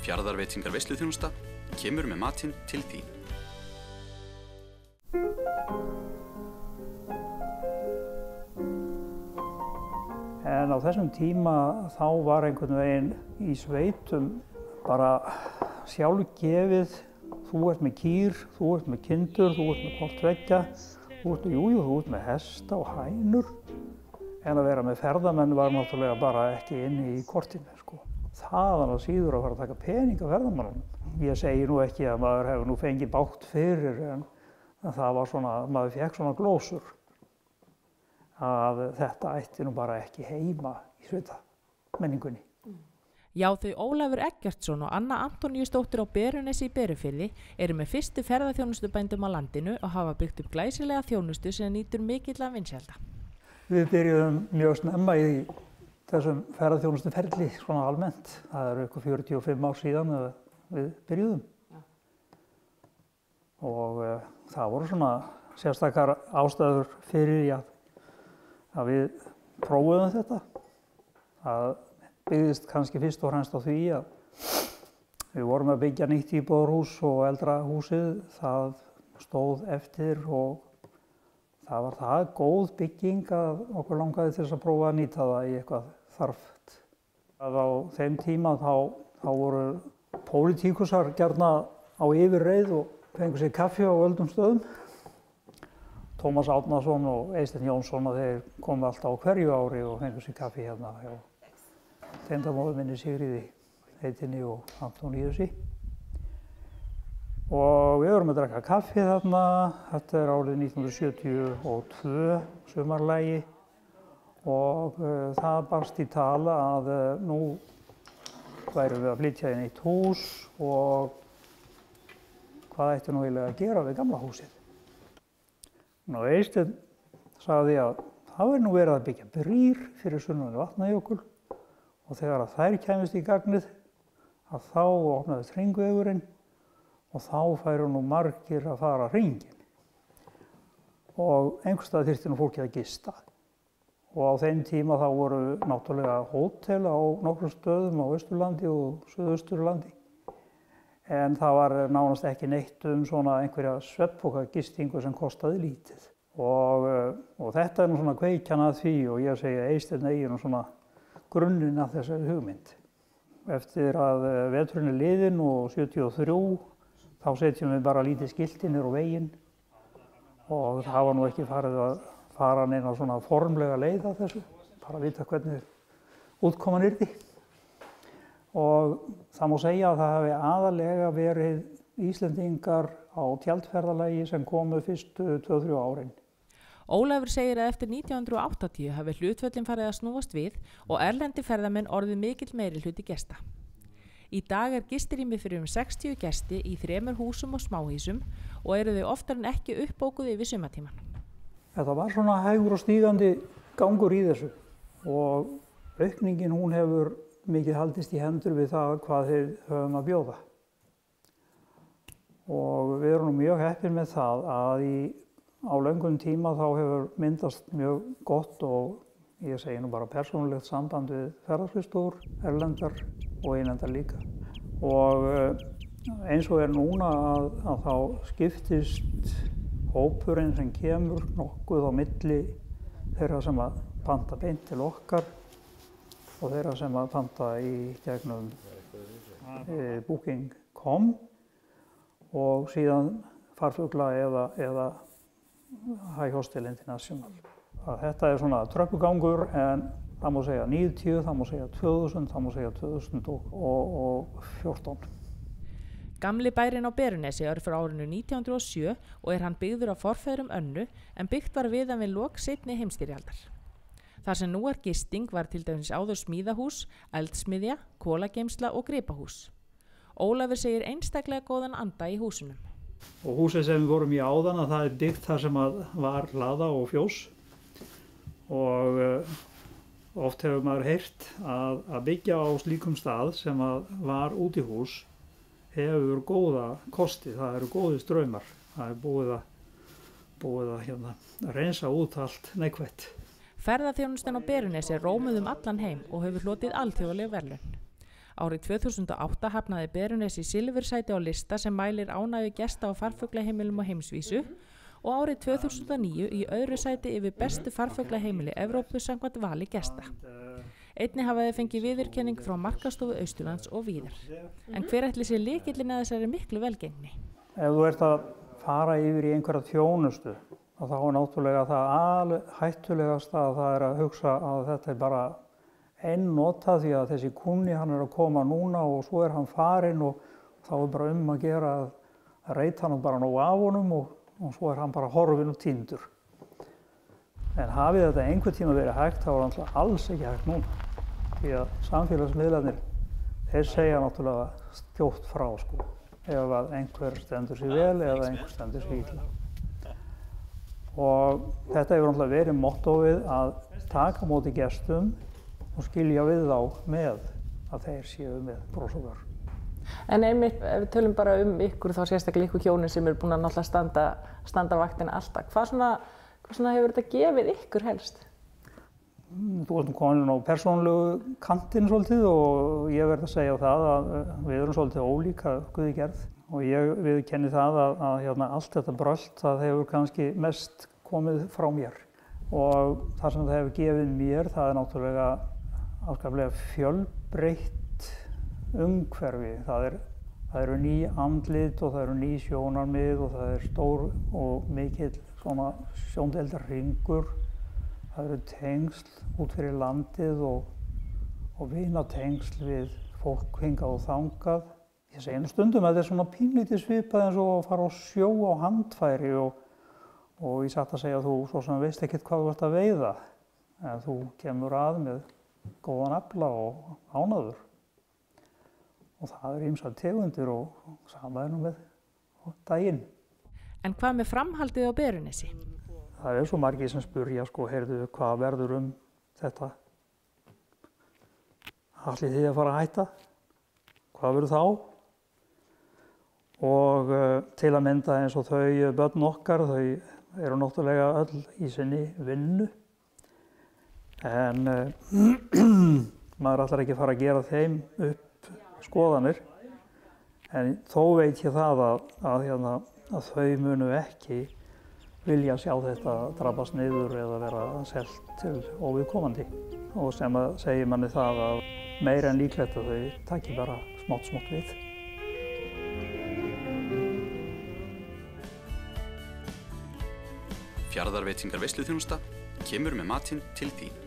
Fjarðarveitingar veisluþjónusta kemur með matinn til þín. En á þessum tíma þá var einhvern veginn í sveitum bara sjálfgefið, þú ert með kýr, þú ert með kindur, þú ert með hvort tveggja, þú ert með hesta og hænur. En að vera með ferðamenn var náttúrulega bara ekki inni í kortinu, sko. Þaðan á síður að fara að taka pening af ferðamannunum. Ég segi nú ekki að maður hefur nú fengið bágt fyrir, en það var svona, maður fékk svona glósur að þetta ætti nú bara ekki heima í sveitamenningunni. Já, þau Ólafur Eggertsson og Anna Antoníusdóttir á Berunesi í Berufirði eru með fyrstu ferðaþjónustubændum á landinu og hafa byggt upp glæsilega þjónustu sem nýtur mikilla vinsælda. Við byrjuðum mjög snemma í þessum ferðaþjónustuferli svona almennt. Það eru eitthvað 45 ár síðan að við byrjuðum. Ja. Og það voru svona sérstakar ástæður fyrir að við prófuðum þetta. Það byggðist kannski fyrst og fremst á því að við vorum að byggja nýtt íbúðarhús og eldra húsið, það stóð eftir og það var það góð bygging að okkur langaði til þess að prófa að nýta það í eitthvað þarft. Að á þeim tíma þá voru pólitíkusar gjarna á yfirreið og fengu sér kaffi á öldum stöðum. Tómas Árnason og Eysteinn Jónsson þeir komu alltaf á hverju ári og fengu sér kaffi hérna hjá tengdamóður minni Sigríði heitinni og Antoníusi. Og við vorum að drekka kaffi þarna, þetta er árið 1972, sumarlagi, og það barst í tala að nú værum við að flytja inn í eitt hús og hvað ætti nú eiginlega að gera við gamla húsið. Nú Eysteinn sagði að það væri nú verið að byggja brýr fyrir sunnan Vatnajökul og þegar að þær kæmist í gagnið að þá opnaðist hringvegurinn og þá færu nú margir að fara hringinn. Og einhvers staðar þyrfti nú fólkið að gista. Og á þeim tíma þá voru náttúrulega hótel á nokkrum stöðum á Austurlandi og Suðausturlandi. En það var nánast ekki neitt svona einhverja svefnpokagistingu sem kostaði lítið. Og þetta nú svona kveikjan að því og ég segi að Eysteinn eigi nú svona grunninn af þessari hugmynd. Eftir að veturinn er liðinn og 73 þá setjum við bara lítið skilti niður á veginn og það var nú ekki farið að fara neina svona formlega leið af þessu, bara að vita hvernig útkoman yrði. Og það má segja að það hafi aðallega verið Íslendingar á tjaldferðalagi sem komu fyrstu 2-3 árin. Ólafur segir að eftir 1980 hafi hlutföllin farið að snúast við og erlendi ferðamenn orðið mikill meiri hluti gesta. Í dag er gistirými fyrir 60 gesti í 3 húsum og smáhýsum og eru þau oftar en ekki uppbókuð yfir sumartíman. Þetta var svona hægur og stígandi gangur í þessu og aukningin hún hefur mikið haldist í hendur við það hvað þeir höfum að bjóða. Og við erum mjög heppin með það að á löngum tíma þá hefur myndast mjög gott og ég segi nú bara persónulegt samband við ferðaskrifstofur, erlendar og innlendar líka. Og eins og núna að þá skiptist hópurinn sem kemur nokkuð á milli þeirra sem að panta beint til okkar og þeirra sem að panta í gegnum booking.com og síðan farfugla eða High Hostel International. Þetta er svona tröppugangur en það má segja 90, það má segja 2000, það má segja 2014. Gamli bærinn á Berunesi er frá árinu 1907 og er hann byggður á forfeðrum Önnu en byggt var við hann við lok seinni heimsstyrjaldar. Þar sem nú er gisting var til dæmis áður smíðahús, eldsmiðja, kolageymsla og gripahús. Ólafur segir einstaklega góðan anda í húsunum. Og húsið sem við vorum í áðan að það er byggt þar sem var hlaða og fjós og oft hefur maður heyrt að byggja á slíkum stað sem var útihús hefur góða kosti, það eru góði straumar, það er búið að reynsa út allt neikvætt. Ferðaþjónustan á Berunesi er rómuð allan heim og hefur hlotið alþjóðleg verðlaun. Árið 2008 hafnaði Berunesi silfursæti á lista sem mælir ánægju gesta á farfuglaheimilum á heimsvísu og árið 2009 í öðru sæti yfir bestu farfuglaheimili Evrópu samkvæmt vali gesta. Einnig hafa þeir fengið viðurkenning frá Markaðsstofu Austurlands og víðar. En hver ætli sé lykillinn að þessari miklu velgengni? Ef þú ert að fara yfir í einhverja þjónustu, þá er náttúrulega það hættulegast að það er að hugsa að þetta er bara einnota því að þessi kunni hann er að koma núna og svo er hann farinn og þá er bara að gera að reyta hann bara nóg af honum og svo er hann bara horfinn og týndur. En hafið þetta einhvern tíma verið hægt, þá er það alls ekki hægt núna. Því að samfélagsmiðlarnir, þeir segja náttúrulega skjótt frá sko, ef að einhver stendur sig vel eða einhver stendur sig illa. Og þetta hefur náttúrulega verið mottóið að taka á móti gestum og skilja við þá með að þeir séu með bros og vör. En einmitt, ef við tölum bara ykkur, þá sérstaklega ykkur hjónin sem eru búin að náttúrulega standa vaktina alltaf. Hvað svona hefur þetta gefið ykkur helst? Þú ert komin á persónulegu kantinn svolítið og ég verð að segja það að við erum svolítið ólík að Guði gerð. Og ég viðurkenni það að allt þetta brölt, það hefur kannski mest komið frá mér. Og það sem það hefur gefið mér, það er náttúrulega afskaplega fjölbreytt umhverfi. Það eru ný andlit og það eru ný sjónarmið og það er stór og mikill svona sjóndeildarhringur. Það eru tengsl út fyrir landið og vinatengsl við fólk hingað og þangað. Ég segi stundum að þetta er svona pínlítið svipað eins og að fara á sjó á handfæri og ég satt að segja að þú svo sem veist ekkert hvað þú ert að veiða. En þú kemur að með góðan afla og ánægður. Og það eru ýmsar tegundir og sama er nú með daginn. En hvað með framhaldið á Berunesi? Það er svo margir sem spurja, heyrðu, hvað verður þetta? Ætlið þið að fara að hætta? Hvað verður þá? Og til að mynda eins og þau börn okkar, þau eru náttúrulega öll í sinni vinnu. En maður ætlar ekki að fara að gera þeim upp skoðanir. En þó veit ég það að þau munu ekki vilja sjá þetta drapast niður eða vera selt til óviðkomandi. Og sem að segir manni það að meira en líklegt að þau taki bara smátt við. Fjarðarveitingar veisluþjónusta kemur með matinn til þín.